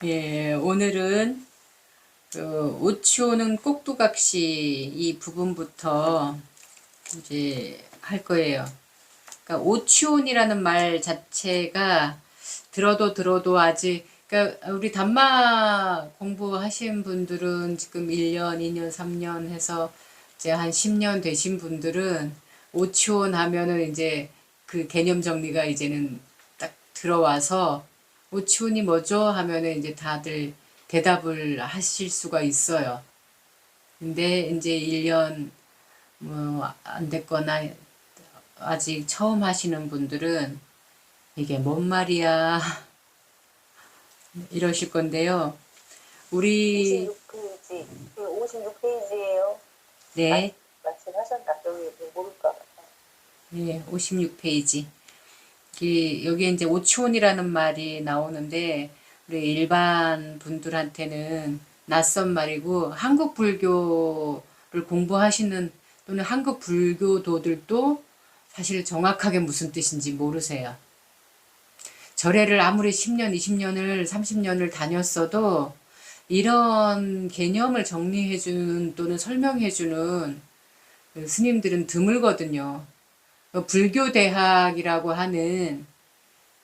예, 오늘은 오치오는 꼭두각시 이 부분부터 이제 할 거예요. 그러니까 오치온이라는 말 자체가 들어도 아직, 그러니까 우리 담마 공부하신 분들은 지금 1년, 2년, 3년 해서 이제 한 10년 되신 분들은 오치온 하면은 이제 그 개념 정리가 이제는 딱 들어와서 오치온이 뭐죠? 하면은 이제 다들 대답을 하실 수가 있어요. 근데 이제 1년 뭐 안 됐거나 아직 처음 하시는 분들은 이게 뭔 말이야 이러실 건데요. 우리 56페이지, 56페이지예요. 네, 말씀하셨나? 여기 모를까 봐. 네 56페이지. 여기에 이제 오치온이라는 말이 나오는데 우리 일반 분들한테는 낯선 말이고 한국 불교를 공부하시는 또는 한국 불교도들도 사실 정확하게 무슨 뜻인지 모르세요. 절에를 아무리 10년, 20년을, 30년을 다녔어도 이런 개념을 정리해주는 또는 설명해주는 그 스님들은 드물거든요. 불교 대학이라고 하는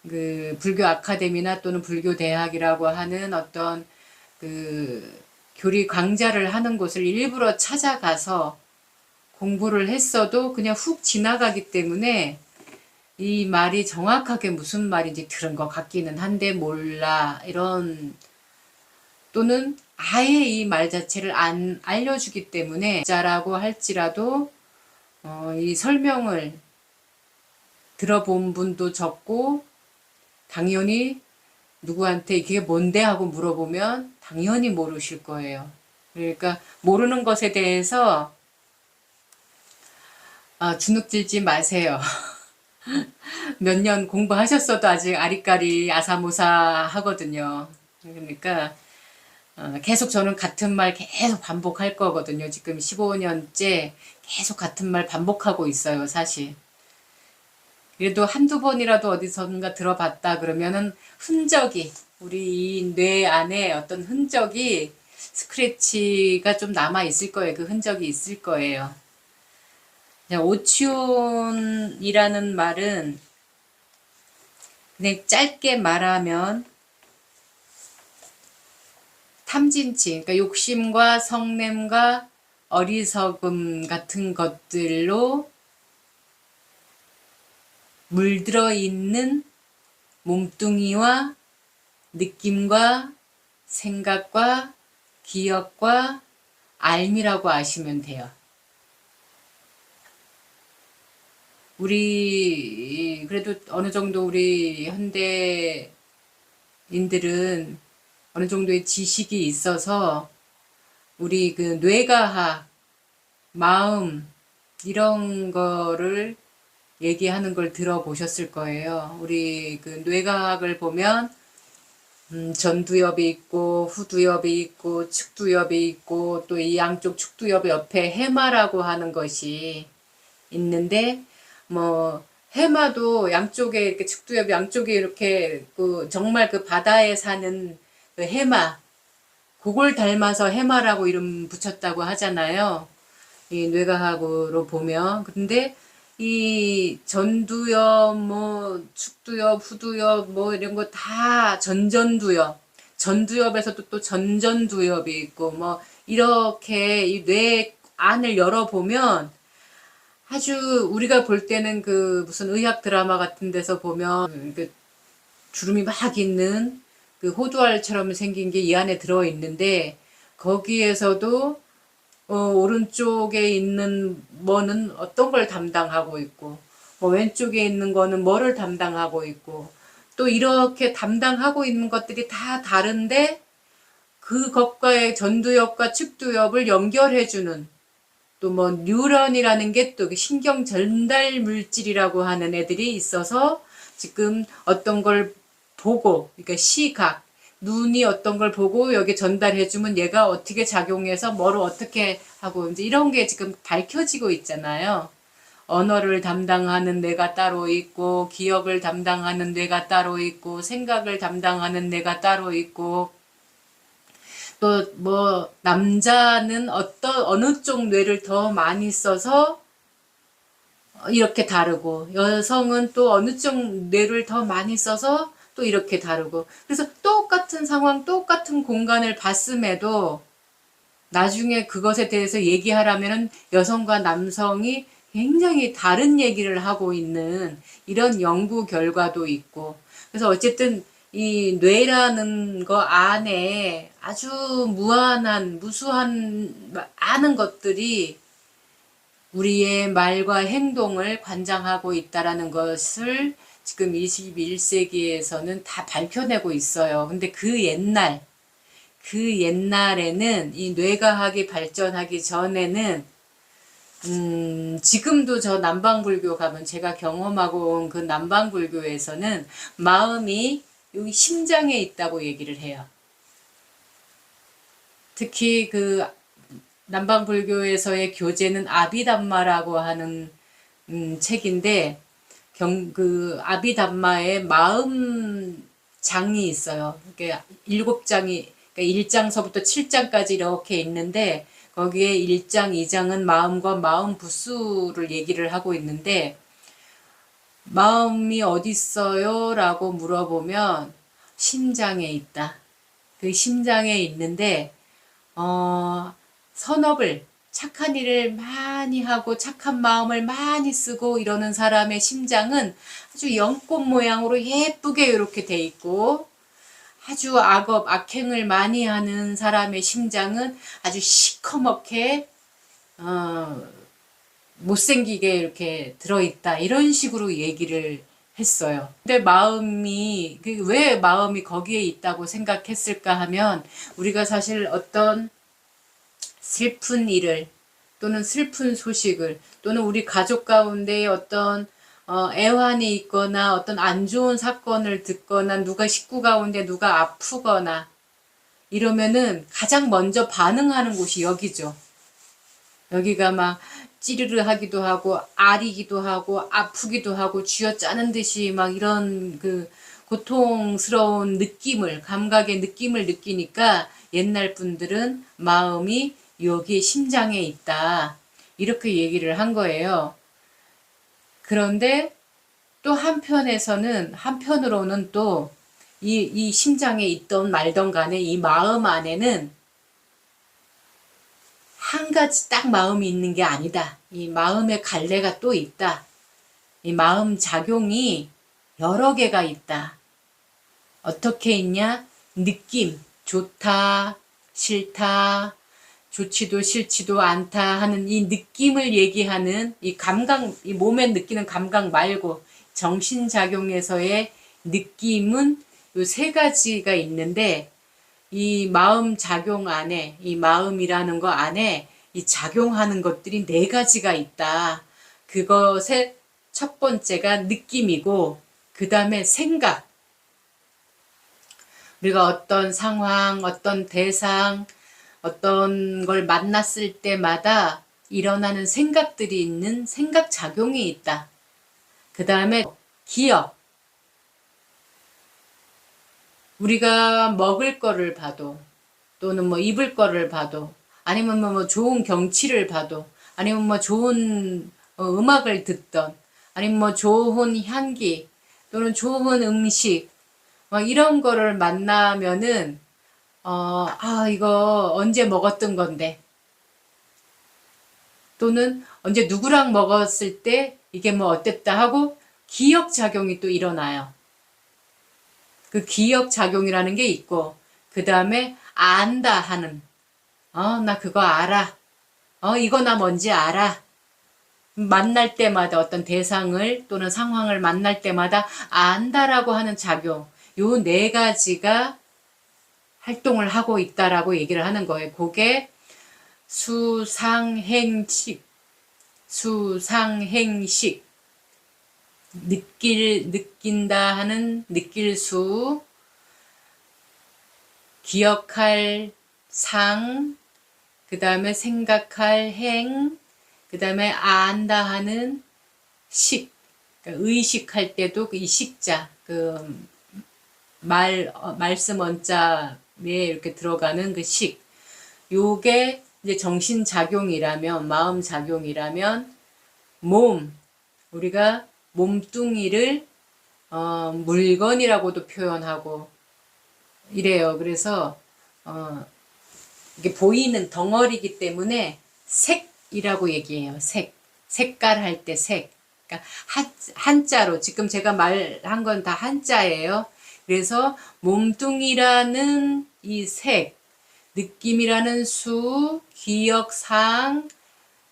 그 불교 아카데미나 또는 불교 대학이라고 하는 어떤 그 교리 강좌를 하는 곳을 일부러 찾아가서 공부를 했어도 그냥 훅 지나가기 때문에 이 말이 정확하게 무슨 말인지 들은 것 같기는 한데 몰라 이런 또는 아예 이 말 자체를 안 알려주기 때문에 자라고 할지라도 이 설명을 들어본 분도 적고 당연히 누구한테 이게 뭔데 하고 물어보면 당연히 모르실 거예요. 그러니까 모르는 것에 대해서 주눅들지 마세요. 몇 년 공부하셨어도 아직 아리까리 아사모사 하거든요. 그러니까 계속 저는 같은 말 계속 반복할 거거든요. 지금 15년째 계속 같은 말 반복하고 있어요, 사실. 그래도 한두 번이라도 어디선가 들어봤다 그러면은 흔적이, 우리 이 뇌 안에 어떤 흔적이, 스크래치가 좀 남아 있을 거예요. 그 흔적이 있을 거예요. 오치온이라는 말은 그냥 짧게 말하면 탐진치, 그러니까 욕심과 성냄과 어리석음 같은 것들로 물들어 있는 몸뚱이와 느낌과 생각과 기억과 알미라고 아시면 돼요. 우리 그래도 어느 정도 우리 현대인들은 어느 정도의 지식이 있어서 우리 그 뇌과학, 마음 이런 거를 얘기하는 걸 들어보셨을 거예요. 우리 그 뇌과학을 보면 전두엽이 있고 후두엽이 있고 측두엽이 있고 또 이 양쪽 측두엽 옆에 해마라고 하는 것이 있는데 뭐 해마도 양쪽에 이렇게 측두엽 양쪽에 이렇게 그 정말 그 바다에 사는 그 해마 그걸 닮아서 해마라고 이름 붙였다고 하잖아요. 이 뇌과학으로 보면. 근데 이 전두엽, 뭐 축두엽, 후두엽, 뭐 이런 거 다 전전두엽, 전두엽에서도 또 전전두엽이 있고 뭐 이렇게 이 뇌 안을 열어보면 아주 우리가 볼 때는 그 무슨 의학 드라마 같은 데서 보면 그 주름이 막 있는 그 호두알처럼 생긴 게 이 안에 들어 있는데 거기에서도 오른쪽에 있는 뭐는 어떤 걸 담당하고 있고, 뭐 왼쪽에 있는 거는 뭐를 담당하고 있고, 또 이렇게 담당하고 있는 것들이 다 다른데, 그것과의 전두엽과 측두엽을 연결해주는, 또 뭐 뉴런이라는 게 또 신경 전달 물질이라고 하는 애들이 있어서 지금 어떤 걸 보고, 그러니까 시각, 눈이 어떤 걸 보고 여기 전달해주면 얘가 어떻게 작용해서 뭐를 어떻게 하고 이제 이런 게 지금 밝혀지고 있잖아요. 언어를 담당하는 뇌가 따로 있고, 기억을 담당하는 뇌가 따로 있고, 생각을 담당하는 뇌가 따로 있고, 또 뭐 남자는 어느 쪽 뇌를 더 많이 써서 이렇게 다르고 여성은 또 어느 쪽 뇌를 더 많이 써서 또 이렇게 다르고 그래서 똑같은 상황 똑같은 공간을 봤음에도 나중에 그것에 대해서 얘기하라면은 여성과 남성이 굉장히 다른 얘기를 하고 있는 이런 연구 결과도 있고 그래서 어쨌든 이 뇌라는 거 안에 아주 무수한 많은 것들이 우리의 말과 행동을 관장하고 있다라는 것을 지금 21세기에서는 다 밝혀내고 있어요. 근데 그 옛날에는 이 뇌과학이 발전하기 전에는 지금도 저 남방불교 가면 제가 경험하고 온 그 남방불교에서는 마음이 여기 심장에 있다고 얘기를 해요. 특히 그 남방불교에서의 교재는 아비담마라고 하는 책인데 그 아비담마에 마음 장이 있어요. 그러니까 7장이 그러니까 1장서부터 7장까지 이렇게 있는데 거기에 1장, 2장은 마음과 마음 부수를 얘기를 하고 있는데 마음이 어디 있어요? 라고 물어보면 심장에 있다. 그 심장에 있는데 선업을 착한 일을 많이 하고 착한 마음을 많이 쓰고 이러는 사람의 심장은 아주 연꽃 모양으로 예쁘게 이렇게 돼 있고 아주 악행을 많이 하는 사람의 심장은 아주 시커멓게 못생기게 이렇게 들어있다 이런 식으로 얘기를 했어요. 근데 왜 마음이 거기에 있다고 생각했을까 하면 우리가 사실 어떤 슬픈 일을 또는 슬픈 소식을 또는 우리 가족 가운데 어떤 애환이 있거나 어떤 안 좋은 사건을 듣거나 누가 식구 가운데 누가 아프거나 이러면은 가장 먼저 반응하는 곳이 여기죠. 여기가 막 찌르르 하기도 하고 아리기도 하고 아프기도 하고 쥐어짜는 듯이 막 이런 그 고통스러운 감각의 느낌을 느끼니까 옛날 분들은 마음이 여기 심장에 있다. 이렇게 얘기를 한 거예요. 그런데 또 한편으로는 또 이 심장에 있던 말던 간에 이 마음 안에는 한 가지 딱 마음이 있는 게 아니다. 이 마음의 갈래가 또 있다. 이 마음 작용이 여러 개가 있다. 어떻게 있냐? 느낌, 좋다, 싫다, 좋지도 싫지도 않다 하는 이 느낌을 얘기하는 이 몸에 느끼는 감각 말고 정신작용에서의 느낌은 요 세 가지가 있는데 이 마음 작용 안에, 이 마음이라는 거 안에 이 작용하는 것들이 네 가지가 있다. 그것의 첫 번째가 느낌이고, 그 다음에 생각. 우리가 어떤 상황, 어떤 대상, 어떤 걸 만났을 때마다 일어나는 생각들이 있는 생각 작용이 있다. 그 다음에 기억. 우리가 먹을 거를 봐도 또는 뭐 입을 거를 봐도 아니면 뭐 좋은 경치를 봐도 아니면 뭐 좋은 음악을 듣던 아니면 뭐 좋은 향기 또는 좋은 음식 막 이런 거를 만나면은 이거 언제 먹었던 건데 또는 언제 누구랑 먹었을 때 이게 뭐 어땠다 하고 기억 작용이 또 일어나요. 그 기억 작용이라는 게 있고 그 다음에 안다 하는 나 그거 알아. 이거 나 뭔지 알아. 만날 때마다 어떤 대상을 또는 상황을 만날 때마다 안다라고 하는 작용 요 네 가지가 활동을 하고 있다라고 얘기를 하는 거예요. 그게 수상행식 느낀다 하는 느낄 기억할 그 다음에 생각할 그 다음에 안다 하는 그러니까 의식할 때도 이 식자, 말씀 언자 이렇게 들어가는 그 식. 요게 이제 정신작용이라면, 마음작용이라면, 우리가 몸뚱이를, 물건이라고도 표현하고, 이래요. 그래서, 이게 보이는 덩어리이기 때문에 색이라고 얘기해요. 색깔 할 때 색. 그러니까 한자로 지금 제가 말한 건 다 한자예요. 그래서 몸뚱이라는 이 색, 느낌이라는 수, 기억, 상,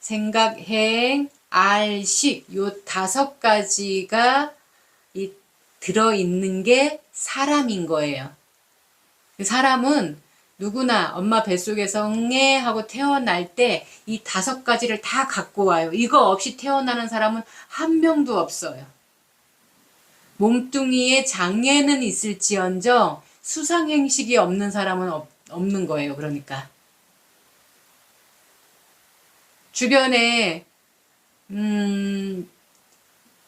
생각, 행, 알식 요 5가지가 이 들어있는 게 사람인 거예요. 사람은 누구나 엄마 뱃속에서 응애 하고 태어날 때 이 5가지를 다 갖고 와요. 이거 없이 태어나는 사람은 한 명도 없어요. 몸뚱이에 장애는 있을지언정 수상행식이 없는 사람은 없는 거예요. 그러니까 주변에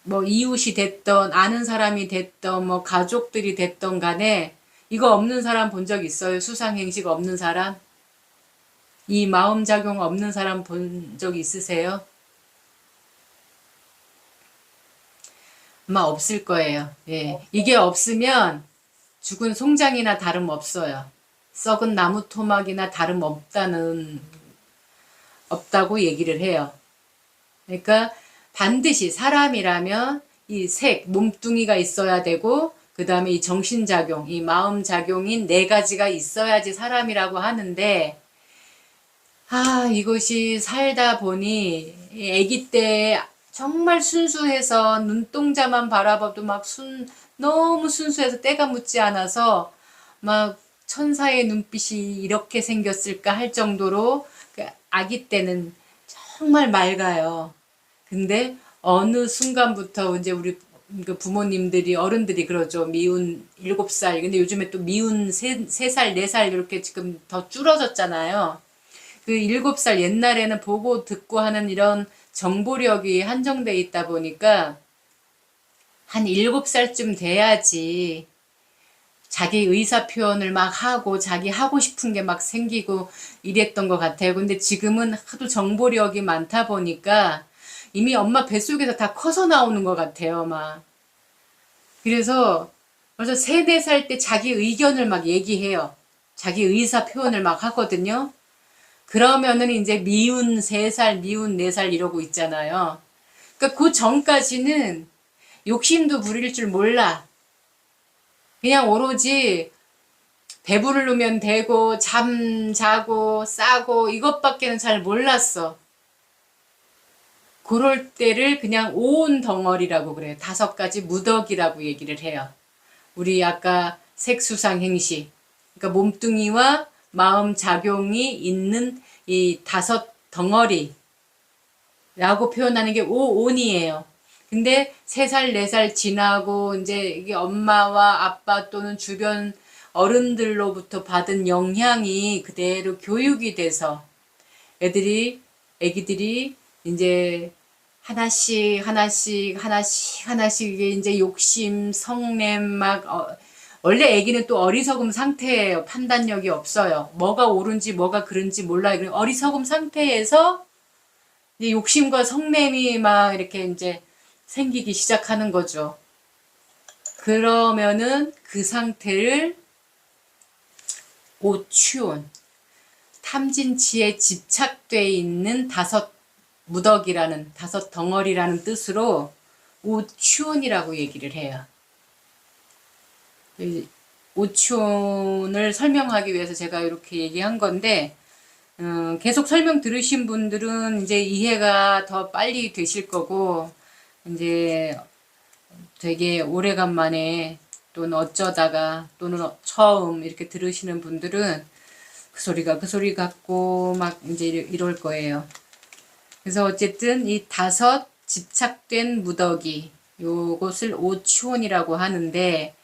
뭐 이웃이 됐던 아는 사람이 됐던 뭐 가족들이 됐던 간에 이거 없는 사람 본 적 있어요? 수상행식 없는 사람? 이 마음작용 없는 사람 본 적 있으세요? 아마 없을 거예요. 예. 이게 없으면 죽은 송장이나 다름없어요. 썩은 나무 토막이나 없다고 얘기를 해요. 그러니까 반드시 사람이라면 이 몸뚱이가 있어야 되고, 그 다음에 이 정신작용, 이 마음작용인 4가지가 있어야지 사람이라고 하는데, 이것이 살다 보니, 아기 때 정말 순수해서 눈동자만 바라봐도 너무 순수해서 때가 묻지 않아서 막 천사의 눈빛이 이렇게 생겼을까 할 정도로 그 아기 때는 정말 맑아요. 근데 어느 순간부터 이제 우리 그 부모님들이 어른들이 그러죠. 미운 7살. 근데 요즘에 또 미운 3살, 4살 이렇게 지금 더 줄어졌잖아요. 그 7살 옛날에는 보고 듣고 하는 이런 정보력이 한정돼 있다 보니까 한 7살쯤 돼야지 자기 의사 표현을 막 하고 자기 하고 싶은 게 막 생기고 이랬던 것 같아요. 근데 지금은 하도 정보력이 많다 보니까 이미 엄마 뱃속에서 다 커서 나오는 것 같아요, 막. 그래서 벌써 3, 4살 때 자기 의견을 막 얘기해요. 자기 의사 표현을 막 하거든요. 그러면은 이제 미운 3살, 미운 4살 이러고 있잖아요. 그러니까 그 전까지는 욕심도 부릴 줄 몰라. 그냥 오로지 배부르면 되고 잠 자고 싸고 이것밖에는 잘 몰랐어. 그럴 때를 그냥 온 덩어리라고 그래요. 5가지 무덕이라고 얘기를 해요. 우리 아까 색수상 행시. 그러니까 몸뚱이와 마음 작용이 있는 이 5덩어리라고 표현하는 게 오온이에요. 근데 3살, 4살 지나고 이제 이게 엄마와 아빠 또는 주변 어른들로부터 받은 영향이 그대로 교육이 돼서 애기들이 이제 하나씩 이게 이제 욕심, 성냄 원래 애기는 또 어리석음 상태예요. 판단력이 없어요. 뭐가 옳은지 뭐가 그른지 몰라요. 어리석음 상태에서 이제 욕심과 성냄이 막 이렇게 이제 생기기 시작하는 거죠. 그러면은 그 상태를 오추온, 탐진치에 집착돼 있는 5무덕이라는 5덩어리라는 뜻으로 오추온이라고 얘기를 해요. 오추온을 설명하기 위해서 제가 이렇게 얘기한 건데, 계속 설명 들으신 분들은 이제 이해가 더 빨리 되실 거고, 이제 되게 오래간만에 또는 어쩌다가 또는 처음 이렇게 들으시는 분들은 그 소리 같고 막 이제 이럴 거예요. 그래서 어쨌든 이 5 집착된 무더기, 요것을 오추온이라고 하는데,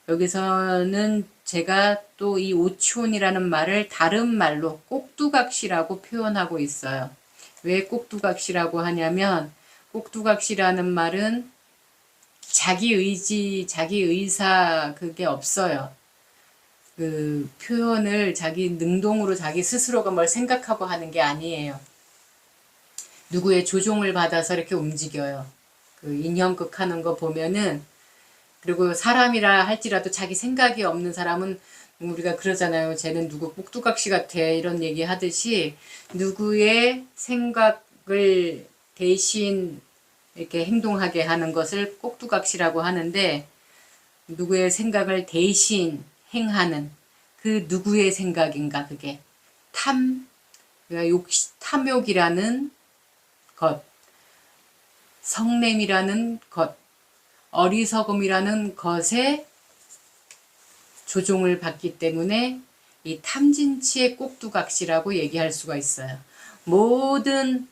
여기서는 제가 또 이 오추온이라는 말을 다른 말로 꼭두각시라고 표현하고 있어요. 왜 꼭두각시라고 하냐면, 꼭두각시라는 말은 자기 의지, 자기 의사 그게 없어요. 그 표현을 자기 능동으로 자기 스스로가 뭘 생각하고 하는 게 아니에요. 누구의 조종을 받아서 이렇게 움직여요. 그 인형극 하는 거 보면은, 그리고 사람이라 할지라도 자기 생각이 없는 사람은 우리가 그러잖아요. 쟤는 누구 꼭두각시 같아. 이런 얘기 하듯이 누구의 생각을 대신 이렇게 행동하게 하는 것을 꼭두각시라고 하는데, 누구의 생각을 대신 행하는 그 누구의 생각인가 그게 탐욕이라는 것, 성냄이라는 것, 어리석음이라는 것에 조종을 받기 때문에 이 탐진치의 꼭두각시라고 얘기할 수가 있어요. 모든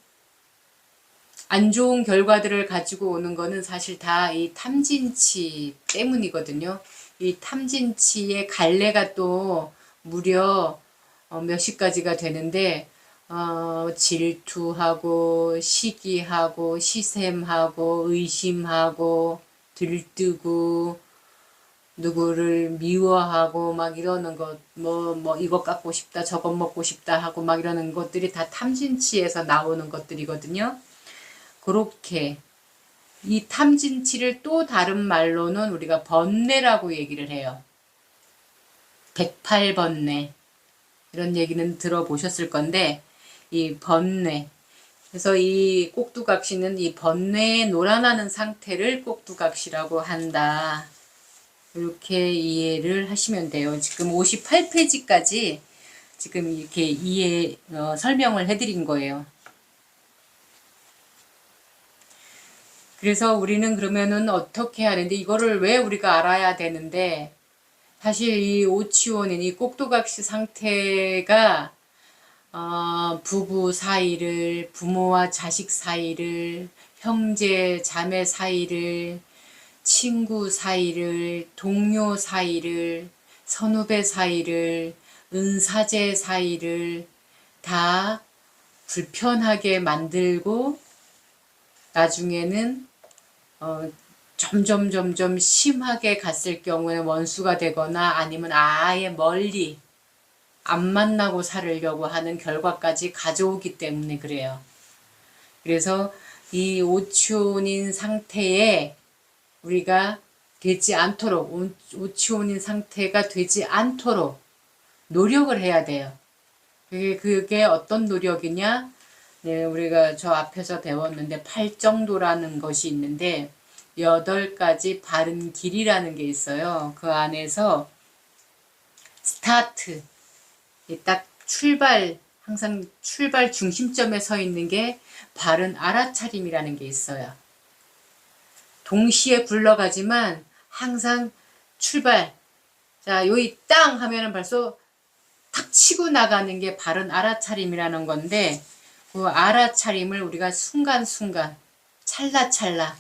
안 좋은 결과들을 가지고 오는 거는 사실 다 이 탐진치 때문이거든요. 이 탐진치의 갈래가 또 무려 몇십 가지가 되는데, 질투하고 시기하고 시샘하고 의심하고 들뜨고 누구를 미워하고 막 이러는 것, 뭐 이것 갖고 싶다 저것 먹고 싶다 하고 막 이러는 것들이 다 탐진치에서 나오는 것들이거든요. 그렇게 이 탐진치를 또 다른 말로는 우리가 번뇌라고 얘기를 해요. 108번뇌 이런 얘기는 들어보셨을 건데, 이 번뇌, 그래서 이 꼭두각시는 이 번뇌에 놀아나는 상태를 꼭두각시라고 한다. 이렇게 이해를 하시면 돼요. 지금 58페이지까지 지금 이렇게 설명을 해드린 거예요. 그래서 우리는 그러면은 어떻게 하는데, 이거를 왜 우리가 알아야 되는데, 사실 이 오치오는 이 꼭두각시 상태가 부부 사이를, 부모와 자식 사이를, 형제 자매 사이를, 친구 사이를, 동료 사이를, 선후배 사이를, 은사제 사이를 다 불편하게 만들고, 나중에는 점점 심하게 갔을 경우에 원수가 되거나 아니면 아예 멀리 안 만나고 살으려고 하는 결과까지 가져오기 때문에 그래요. 그래서 이 오치온인 상태에 우리가 되지 않도록, 오치온인 상태가 되지 않도록 노력을 해야 돼요. 그게 어떤 노력이냐? 네, 우리가 저 앞에서 배웠는데 팔정도라는 것이 있는데 8가지 바른 길이라는 게 있어요. 그 안에서 스타트, 딱 출발, 항상 출발 중심점에 서 있는 게 바른 알아차림이라는 게 있어요. 동시에 굴러가지만 항상 출발, 자 여기 땅 하면은 벌써 탁 치고 나가는 게 바른 알아차림이라는 건데, 그 알아차림을 우리가 순간순간 찰나찰나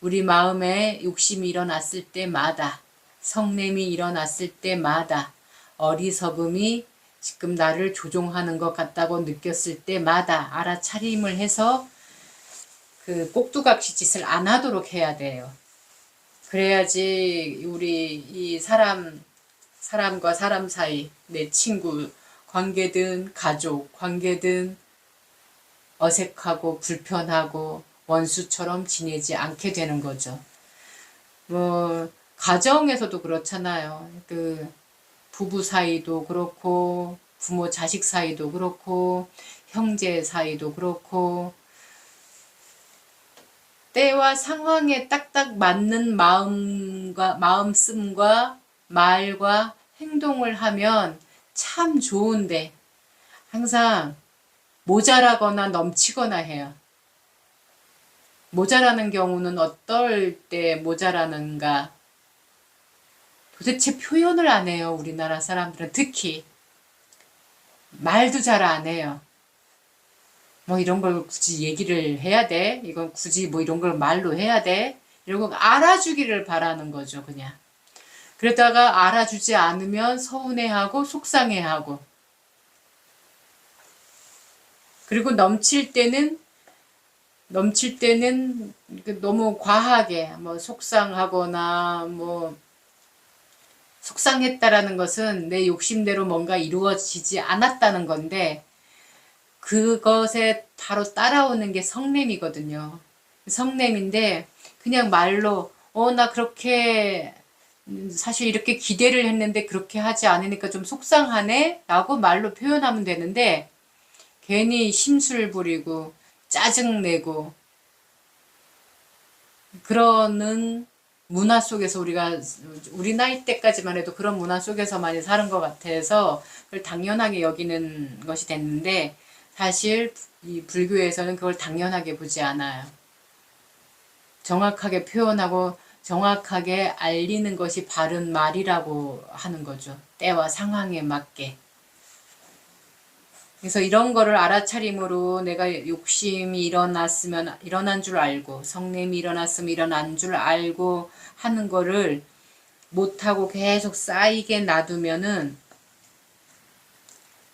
우리 마음에 욕심이 일어났을 때마다, 성냄이 일어났을 때마다, 어리석음이 지금 나를 조종하는 것 같다고 느꼈을 때마다 알아차림을 해서 그 꼭두각시 짓을 안 하도록 해야 돼요. 그래야지 우리 이 사람과 사람 사이, 내 친구 관계든 가족 관계든 어색하고 불편하고 원수처럼 지내지 않게 되는 거죠. 뭐 가정에서도 그렇잖아요. 그 부부 사이도 그렇고 부모 자식 사이도 그렇고 형제 사이도 그렇고, 때와 상황에 딱딱 맞는 마음씀과 말과 행동을 하면 참 좋은데 항상 모자라거나 넘치거나 해요. 모자라는 경우는 어떨 때 모자라는가? 도대체 표현을 안 해요. 우리나라 사람들은 특히 말도 잘 안 해요. 뭐 이런 걸 굳이 얘기를 해야 돼? 이건 굳이 뭐 이런 걸 말로 해야 돼? 이러고 알아주기를 바라는 거죠, 그냥. 그러다가 알아주지 않으면 서운해하고 속상해하고, 그리고 넘칠 때는 너무 과하게 뭐 속상하거나 뭐 속상했다라는 것은 내 욕심대로 뭔가 이루어지지 않았다는 건데 그것에 바로 따라오는 게 성냄이거든요. 성냄인데 그냥 말로 나 그렇게 사실 이렇게 기대를 했는데 그렇게 하지 않으니까 좀 속상하네 라고 말로 표현하면 되는데 괜히 심술 부리고 짜증내고 그러는 문화 속에서 우리 나이 때까지만 해도 그런 문화 속에서 많이 사는 것 같아서 그걸 당연하게 여기는 것이 됐는데 사실 이 불교에서는 그걸 당연하게 보지 않아요. 정확하게 표현하고 정확하게 알리는 것이 바른 말이라고 하는 거죠. 때와 상황에 맞게. 그래서 이런 거를 알아차림으로 내가 욕심이 일어난 줄 알고 성냄이 일어났으면 일어난 줄 알고 하는 거를 못하고 계속 쌓이게 놔두면은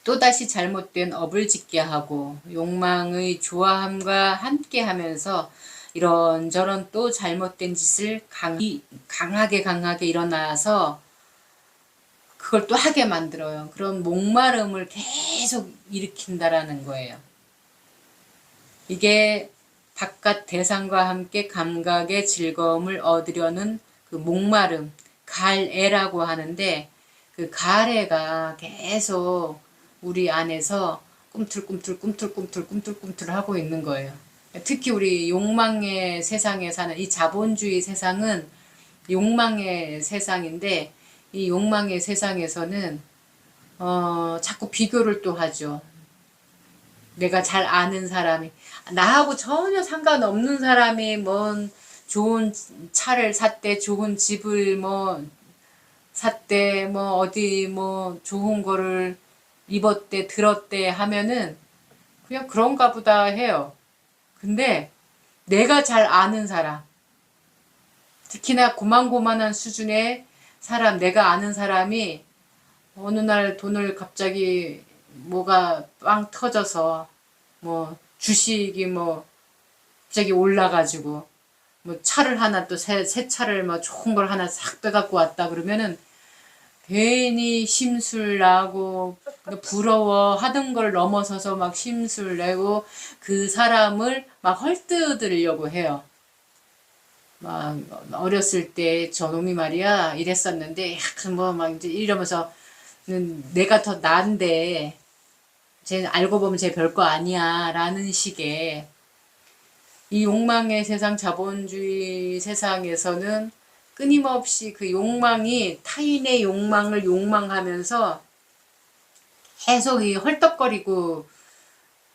또다시 잘못된 업을 짓게 하고 욕망의 조화함과 함께 하면서 이런저런 또 잘못된 짓을 강하게 일어나서 그걸 또 하게 만들어요. 그런 목마름을 계속 일으킨다라는 거예요. 이게 바깥 대상과 함께 감각의 즐거움을 얻으려는 그 목마름, 갈애라고 하는데 그 갈애가 계속 우리 안에서 꿈틀꿈틀 하고 있는 거예요. 특히 우리 욕망의 세상에 사는 이 자본주의 세상은 욕망의 세상인데 이 욕망의 세상에서는 자꾸 비교를 또 하죠. 내가 잘 아는 사람이 나하고 전혀 상관없는 사람이 뭔 좋은 차를 샀대, 좋은 집을 뭐 샀대, 뭐 어디 뭐 좋은 거를 입었대, 들었대 하면은 그냥 그런가 보다 해요. 근데 내가 잘 아는 사람, 특히나 고만고만한 수준의 사람, 내가 아는 사람이 어느 날 돈을 갑자기 뭐가 빵 터져서 뭐 주식이 뭐 갑자기 올라가지고 뭐 차를 하나 또 새 차를 뭐 좋은 걸 하나 싹 빼갖고 왔다 그러면은 괜히 심술 나고 부러워 하던 걸 넘어서서 막 심술 내고 그 사람을 막 헐뜯으려고 해요. 막 어렸을 때 저놈이 말이야 이랬었는데 약간 뭐 막 이제 이러면서 내가 더 나은데 쟤 알고 보면 쟤 별거 아니야 라는 식의 이 욕망의 세상 자본주의 세상에서는 끊임없이 그 욕망이 타인의 욕망을 욕망하면서 계속 이 헐떡거리고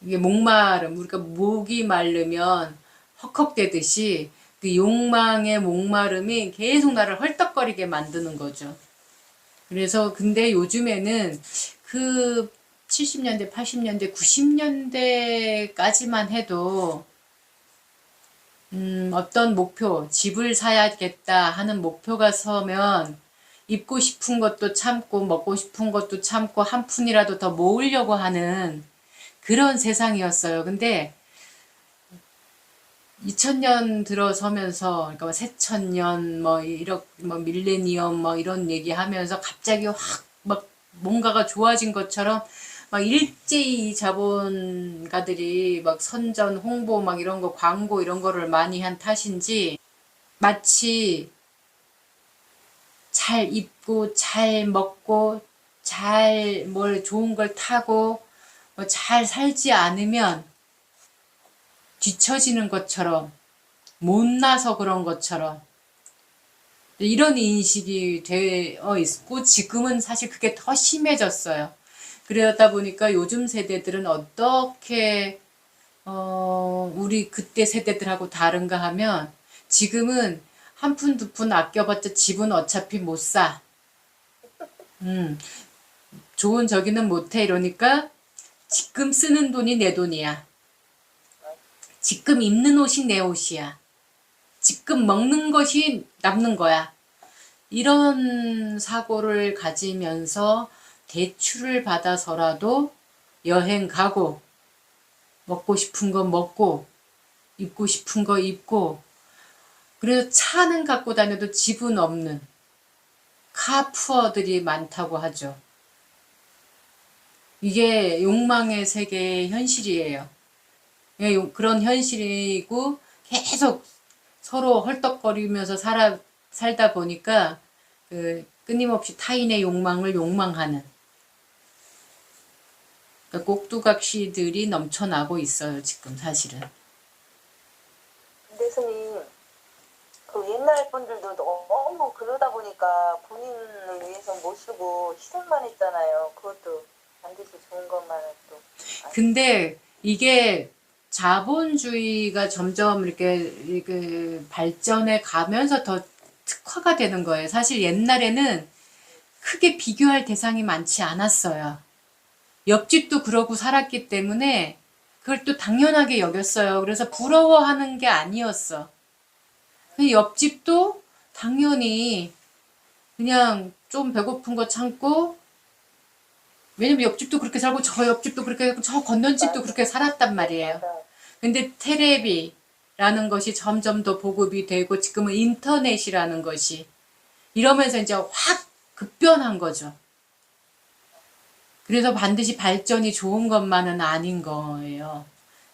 이게 목마름 우리가 목이 마르면 헉헉대듯이 그 욕망의 목마름이 계속 나를 헐떡거리게 만드는 거죠. 그래서 근데 요즘에는 그 70년대, 80년대, 90년대까지만 해도 어떤 목표, 집을 사야겠다 하는 목표가 서면 입고 싶은 것도 참고 먹고 싶은 것도 참고 한 푼이라도 더 모으려고 하는 그런 세상이었어요. 근데 2000년 들어서면서 그러니까 뭐 새천년 뭐 밀레니엄 뭐 이런 얘기하면서 갑자기 확 막 뭔가가 좋아진 것처럼 막 일제히 자본가들이 막 선전 홍보 막 이런 거 광고 이런 거를 많이 한 탓인지 마치 잘 입고 잘 먹고 잘 뭘 좋은 걸 타고 뭐 잘 살지 않으면 뒤처지는 것처럼 못나서 그런 것처럼 이런 인식이 되어 있고 지금은 사실 그게 더 심해졌어요. 그러다 보니까 요즘 세대들은 어떻게 우리 그때 세대들하고 다른가 하면 지금은 한 푼 두 푼 아껴봤자 집은 어차피 못 사. 좋은 저기는 못해 이러니까 지금 쓰는 돈이 내 돈이야. 지금 입는 옷이 내 옷이야. 지금 먹는 것이 남는 거야. 이런 사고를 가지면서 대출을 받아서라도 여행 가고 먹고 싶은 거 먹고 입고 싶은 거 입고 그래서 차는 갖고 다녀도 집은 없는 카푸어들이 많다고 하죠. 이게 욕망의 세계의 현실이에요. 그런 현실이고 계속 서로 헐떡거리면서 살다 보니까 끊임없이 타인의 욕망을 욕망하는 그러니까 꼭두각시들이 넘쳐나고 있어요, 지금 사실은. 근데 스님, 그 옛날 분들도 너무 그러다 보니까 본인을 위해서 못 쓰고 희생만 했잖아요. 그것도 반드시 좋은 것만은 또. 근데 이게 자본주의가 점점 이렇게 발전해 가면서 더 특화가 되는 거예요. 사실 옛날에는 크게 비교할 대상이 많지 않았어요. 옆집도 그러고 살았기 때문에 그걸 또 당연하게 여겼어요. 그래서 부러워하는 게 아니었어. 옆집도 당연히 그냥 좀 배고픈 거 참고, 왜냐면 옆집도 그렇게 살고 저 옆집도 그렇게 저 건넌집도 그렇게 살았단 말이에요. 맞아. 근데 테레비라는 것이 점점 더 보급이 되고 지금은 인터넷이라는 것이 이러면서 이제 확 급변한 거죠. 그래서 반드시 발전이 좋은 것만은 아닌 거예요.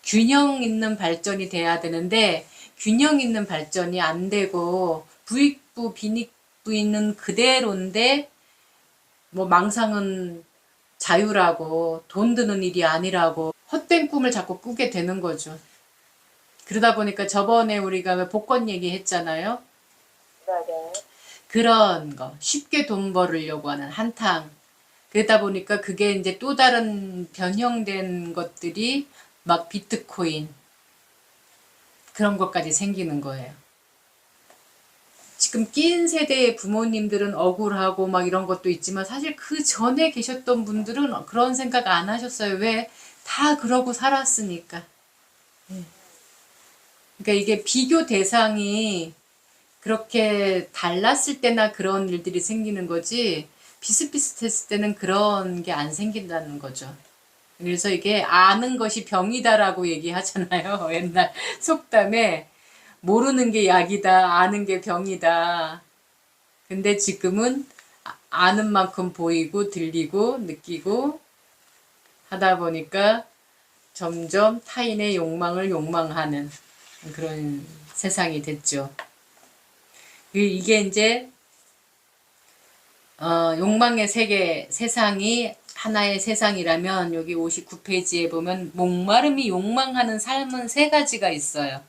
균형 있는 발전이 돼야 되는데 균형 있는 발전이 안 되고 부익부 빈익부 있는 그대로인데 뭐 망상은 자유라고 돈 드는 일이 아니라고 헛된 꿈을 자꾸 꾸게 되는 거죠. 그러다 보니까 저번에 우리가 왜 복권 얘기했잖아요. 맞아요. 그런 거 쉽게 돈 벌으려고 하는 한탕. 그러다 보니까 그게 이제 또 다른 변형된 것들이 막 비트코인 그런 것까지 생기는 거예요. 지금 낀 세대의 부모님들은 억울하고 막 이런 것도 있지만 사실 그 전에 계셨던 분들은 그런 생각 안 하셨어요. 왜? 다 그러고 살았으니까. 그러니까 이게 비교 대상이 그렇게 달랐을 때나 그런 일들이 생기는 거지 비슷비슷했을 때는 그런 게 안 생긴다는 거죠. 그래서 이게 아는 것이 병이다라고 얘기하잖아요. 옛날 속담에 모르는 게 약이다, 아는 게 병이다. 근데 지금은 아는 만큼 보이고 들리고 느끼고 하다 보니까 점점 타인의 욕망을 욕망하는 그런 세상이 됐죠. 이게 이제 욕망의 세계, 세상이 하나의 세상이라면 여기 59페이지에 보면 목마름이 욕망하는 삶은 세 가지가 있어요.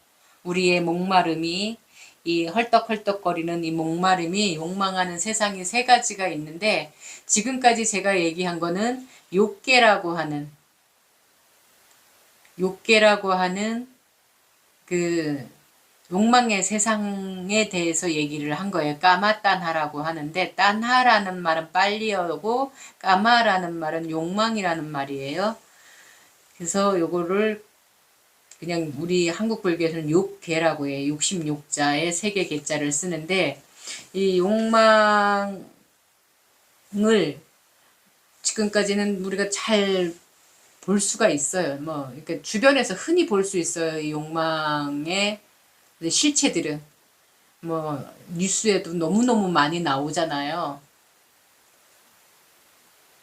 우리의 목마름이 이 헐떡헐떡거리는 이 목마름이 욕망하는 세상이 세 가지가 있는데 지금까지 제가 얘기한 거는 욕계라고 하는 그 욕망의 세상에 대해서 얘기를 한 거예요. 까마딴하라고 하는데 딴하라는 말은 빨리 오고 까마라는 말은 욕망이라는 말이에요. 그래서 요거를 그냥 우리 한국 불교에서는 욕계라고 해요. 66자에 세개 개자를 쓰는데 이 욕망을 지금까지는 우리가 잘 볼 수가 있어요. 뭐 이렇게 주변에서 흔히 볼 수 있어요. 이 욕망의 실체들은 뭐 뉴스에도 너무너무 많이 나오잖아요.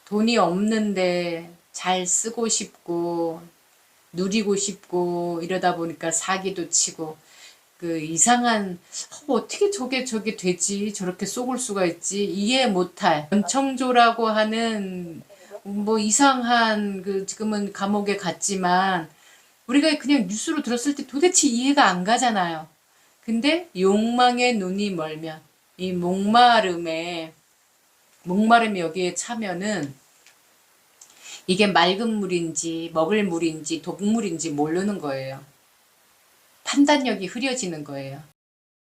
돈이 없는데 잘 쓰고 싶고 누리고 싶고 이러다 보니까 사기도 치고 그 이상한 어떻게 저게 되지 저렇게 쏘을 수가 있지 이해 못할 연청조라고 하는 뭐 이상한 그 지금은 감옥에 갔지만 우리가 그냥 뉴스로 들었을 때 도대체 이해가 안 가잖아요. 근데 욕망의 눈이 멀면 이 목마름이 여기에 차면은 이게 맑은 물인지 먹을 물인지 독물인지 모르는 거예요. 판단력이 흐려지는 거예요.